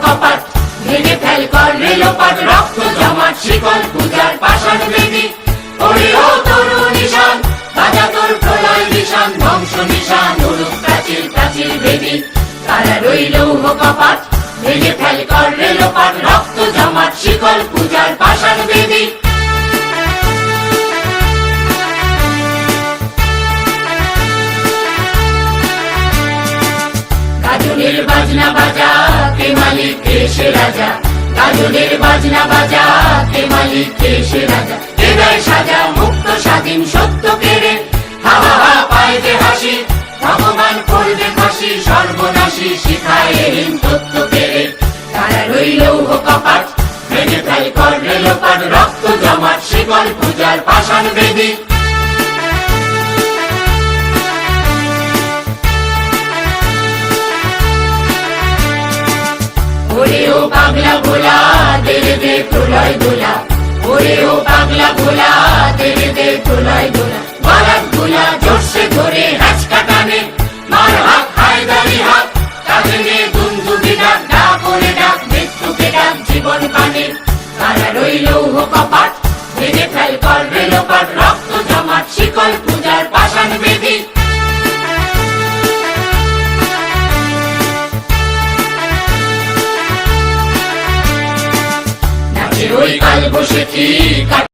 কপাট, ভেঙে ফেল কর রেলোপাট, রক্ত জমাট শিকল পূজার পাষাণ বেদী। ওরে ও তরু নিশান, বাজা তোর প্রলয় নিশান, ধ্বংস নিশান উড়ুক প্রাচীর প্রাচীর বেদী। তারা রইল কপাট, ভেঙে ফেল কর রেলোপাট, রক্ত জমাট শিকল পূজার পাষাণ বেদী। গাজনের বাজনা বাজা, কে মালিক কে সে রাজা, গাজনের বাজনা বাজা, কে মালিক কে সে রাজা। কে দেয় সাজা মুক্ত স্বাধীন সত্য কেড়ে, হা হা হা পায় যে হাসি, ভগবান করবে ফাঁসি, সর্বনাশী শিখায় এহীন তত্ত্ব কেড়ে। তারা রইল কপাট, ভেঙে ফেল কর রেলোপাট, রক্ত জমাট শিকল পূজার পাষাণ বেদী। ওরে ও পাগলা ভোলা, দেরে দে প্রলয় দোলা, ওরে ও পাগলা ভোলা, দেরে দে প্রলয় দোলা। বারাত গোলা জোরসে ধরে হ্যাচকা টানে, মার হাত হায়দারি হাত, কাঁধে নে দুন্দুবি ডাক, ডাক ওরে ডাক, মৃত্যুকে ডাক জীবন পানে। তারা রইল কপাট, ভেঙে ফেল কর রেলোপাট, রক্ত জমাট শিকল পূজার পাষাণ বেদী। ওই কাল বসেছি